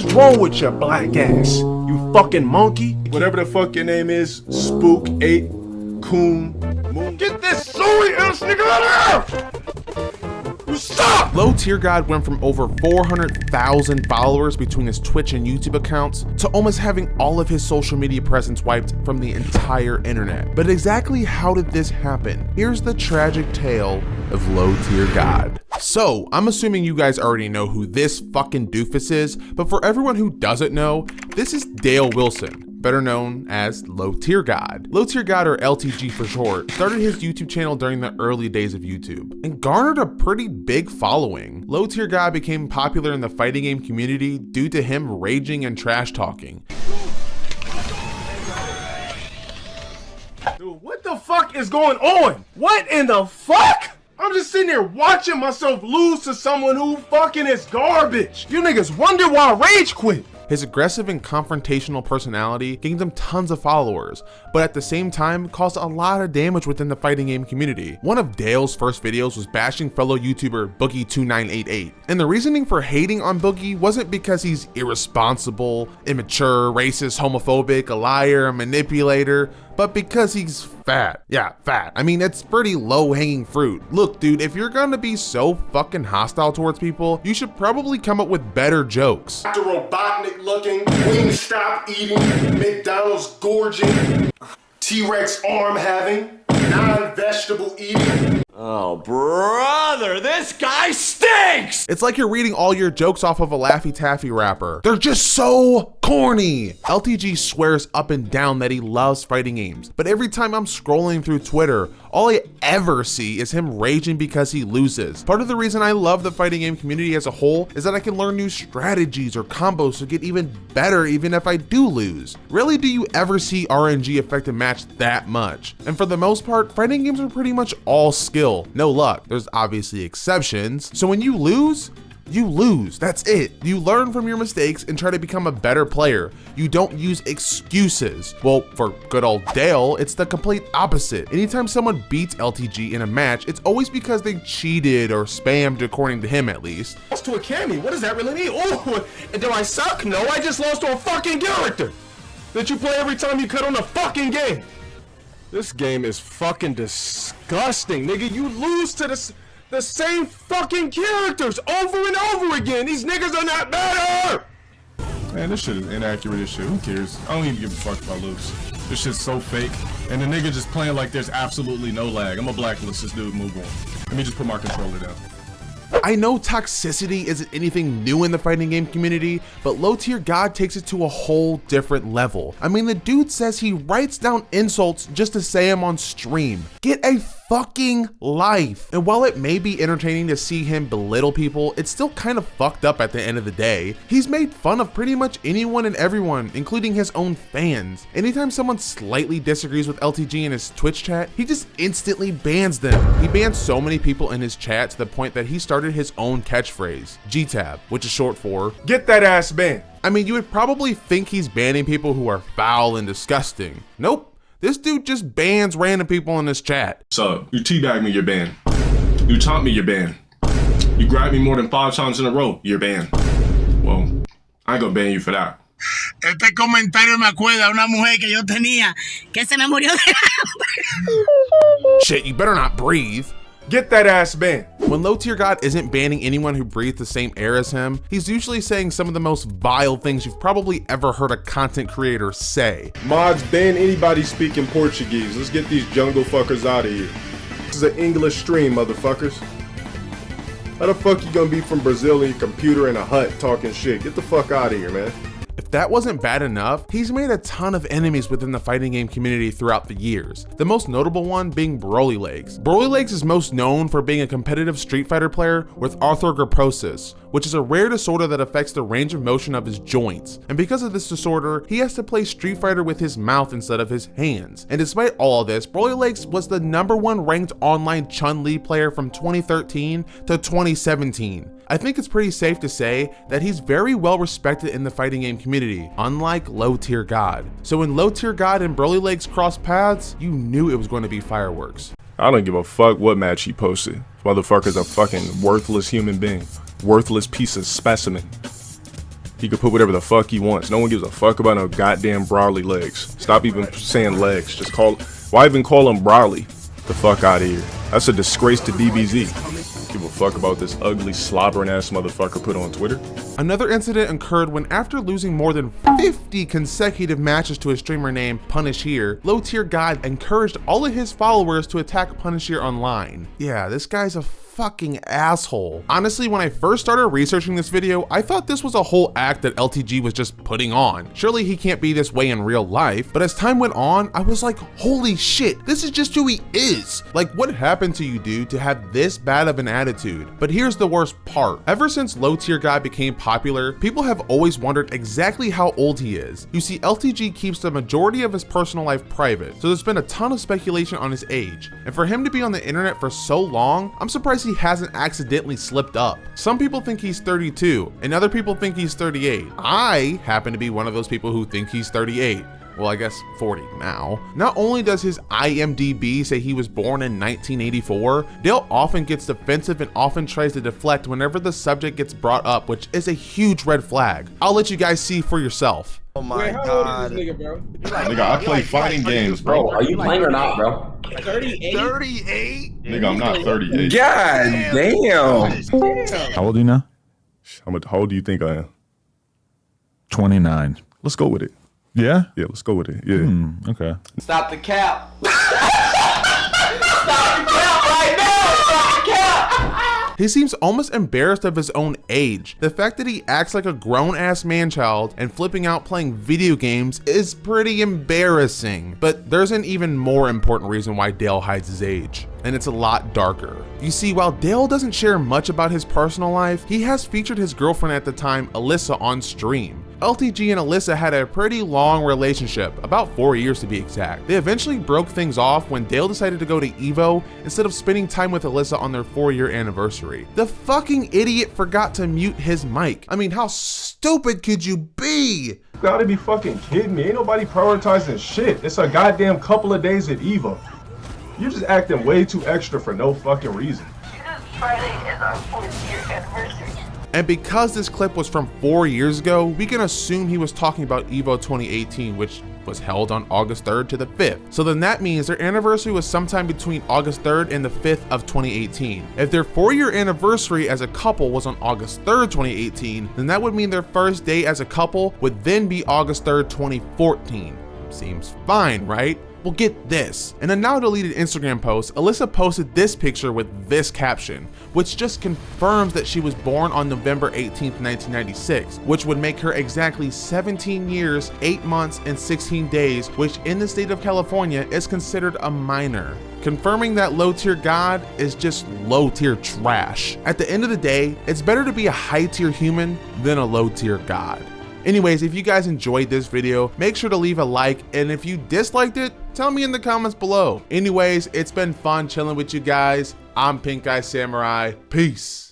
What's wrong with your black ass? You fucking monkey? Whatever the fuck your name is, Spook, 8𝐭𝐚𝐥𝐤. Get this sorry ass nigga out of here! Stop! LowTierGod went from over 400,000 followers between his Twitch and YouTube accounts to almost having all of his social media presence wiped from the entire internet. But exactly how did this happen? Here's the tragic tale of LowTierGod. So, I'm assuming you guys already know who this fucking doofus is, but for everyone who doesn't know, this is Dale Wilson, better known as LowTierGod. LowTierGod, or LTG for short, started his YouTube channel during the early days of YouTube and garnered a pretty big following. LowTierGod became popular in the fighting game community due to him raging and trash talking. Dude, what the fuck is going on? What in the fuck? I'm just sitting here watching myself lose to someone who fucking is garbage. You niggas wonder why I rage quit. His aggressive and confrontational personality gained him tons of followers, but at the same time caused a lot of damage within the fighting game community. One of Dale's first videos was bashing fellow YouTuber 𝐬𝐭𝐚𝐥𝐤. And the reasoning for hating on Boogie wasn't because he's irresponsible, immature, racist, homophobic, a liar, a manipulator, but because he's fat. Yeah, fat. I mean, it's pretty low-hanging fruit. Look, dude, if you're gonna be so fucking hostile towards people, you should probably come up with better jokes. Dr. Robotnik looking, Wingstop eating, McDonald's gorging, T-Rex arm having, non-vegetable eating. Oh, brother, this guy stinks! It's like you're reading all your jokes off of a Laffy Taffy rapper. They're just so corny. LTG swears up and down that he loves fighting games, but every time I'm scrolling through Twitter, all I ever see is him raging because he loses. Part of the reason I love the fighting game community as a whole is that I can learn new strategies or combos to get even better even if I do lose. Rarely do you ever see RNG affect a match that much. And for the most part, fighting games are pretty much all skill, no luck. There's obviously exceptions. So when you lose, that's it. You learn from your mistakes and try to become a better player. You don't use excuses. Well, for good old Dale, it's the complete opposite. Anytime someone beats LTG in a match, it's always because they cheated or spammed, according to him at least. Lost to a Cammy, what does that really mean? Oh, do I suck? No, I just lost to a fucking character that you play every time you cut on a fucking game. This game is fucking disgusting, nigga. You lose to the same fucking characters over and over again. These niggas are not better. Man, this shit is inaccurate as shit. Who cares? I don't even give a fuck if I lose. This shit's so fake. And the nigga just playing like there's absolutely no lag. I'm gonna blacklist this dude, move on. Let me just put my controller down. I know toxicity isn't anything new in the fighting game community, but LowTierGod takes it to a whole different level. I mean, the dude says he writes down insults just to say them on stream. Get a fucking life. And while it may be entertaining to see him belittle people, it's still kind of fucked up at the end of the day. He's made fun of pretty much anyone and everyone, including his own fans. Anytime someone slightly disagrees with LTG in his Twitch chat, he just instantly bans them. He bans so many people in his chat to the point that he started his own catchphrase, GTAB, which is short for get that ass banned. I mean, you would probably think he's banning people who are foul and disgusting. Nope. This dude just bans random people in his chat. So, you teabag me, you're banned. You taunt me, you're banned. You grab me more than 5 times in a row, you're banned. Well, I ain't gonna ban you for that. Este comentario me acuerda a una mujer que yo tenía que se me murió de hambre. Shit, you better not breathe. Get that ass banned. When LowTierGod isn't banning anyone who breathes the same air as him, he's usually saying some of the most vile things you've probably ever heard a content creator say. Mods, ban anybody speaking Portuguese. Let's get these jungle fuckers out of here. This is an English stream, motherfuckers. How the fuck you gonna be from Brazil and your computer in a hut talking shit? Get the fuck out of here, man. If that wasn't bad enough, he's made a ton of enemies within the fighting game community throughout the years. The most notable one being Brolylegs. Brolylegs is most known for being a competitive Street Fighter player with arthrogryposis, which is a rare disorder that affects the range of motion of his joints. And because of this disorder, he has to play Street Fighter with his mouth instead of his hands. And despite all of this, Brolylegs was the #1 ranked online Chun-Li player from 2013 to 2017. I think it's pretty safe to say that he's very well respected in the fighting game community, unlike LowTierGod. So when LowTierGod and Brolylegs crossed paths, you knew it was going to be fireworks. I don't give a fuck what match he posted. This motherfucker's a fucking worthless human being. Worthless piece of specimen. He could put whatever the fuck he wants. No one gives a fuck about no goddamn Brawly legs. Stop even saying legs. Just call, why even call him Brawly? The fuck out of here. That's a disgrace to DBZ. Give a fuck about this ugly slobbering ass motherfucker put on Twitter. Another incident occurred when, after losing more than 50 consecutive matches to a streamer named Punish Here, LowTierGod encouraged all of his followers to attack Punish Here online. Yeah, this guy's a fucking asshole. Honestly, when I first started researching this video, I thought this was a whole act that LTG was just putting on. Surely he can't be this way in real life, but as time went on, I was like, holy shit, this is just who he is. Like, what happened to you, dude, to have this bad of an attitude? But here's the worst part. Ever since LowTierGod became popular, people have always wondered exactly how old he is. You see, LTG keeps the majority of his personal life private, so there's been a ton of speculation on his age. And for him to be on the internet for so long, I'm surprised he hasn't accidentally slipped up. Some people think he's 32, and other people think he's 38. I happen to be one of those people who think he's 38. Well, I guess 40 now. Not only does his IMDb say he was born in 1984, Dale often gets defensive and often tries to deflect whenever the subject gets brought up, which is a huge red flag. I'll let you guys see for yourself. Oh my Wait, how god. old is this nigga, bro? Nigga, I play fighting games, bro. Are you playing or not, bro? 38? 38? Nigga, I'm not 38. God damn. How old are you now? How old do you think I am? 29. Let's go with it. Yeah? Yeah, let's go with it. Yeah. Okay. Stop the cap. Stop the cap right now. Stop the cap. He seems almost embarrassed of his own age. The fact that he acts like a grown-ass man-child and flipping out playing video games is pretty embarrassing. But there's an even more important reason why Dale hides his age, and it's a lot darker. You see, while Dale doesn't share much about his personal life, he has featured his girlfriend at the time, Alyssa, on stream. LTG and Alyssa had a pretty long relationship, about 4 years to be exact. They eventually broke things off when Dale decided to go to EVO instead of spending time with Alyssa on their 4-year anniversary. The fucking idiot forgot to mute his mic. I mean, how stupid could you be? You gotta be fucking kidding me. Ain't nobody prioritizing shit. It's a goddamn couple of days at EVO. You're just acting way too extra for no fucking reason. Friday is our 4th-year anniversary. And because this clip was from 4 years ago, we can assume he was talking about EVO 2018, which was held on August 3rd to the 5th. So then that means their anniversary was sometime between August 3rd and the 5th of 2018. If their 4-year anniversary as a couple was on August 3rd, 2018, then that would mean their first day as a couple would then be August 3rd, 2014. Seems fine, right? Well, get this. In a now deleted Instagram post, Alyssa posted this picture with this caption, which just confirms that she was born on November 18th, 1996, which would make her exactly 17 years, 8 months, and 16 days, which in the state of California is considered a minor. Confirming that LowTierGod is just low-tier trash. At the end of the day, it's better to be a high-tier human than a low-tier god. Anyways, if you guys enjoyed this video, make sure to leave a like, and if you disliked it, tell me in the comments below. Anyways, it's been fun chilling with you guys. I'm Pink Eye Samurai. Peace.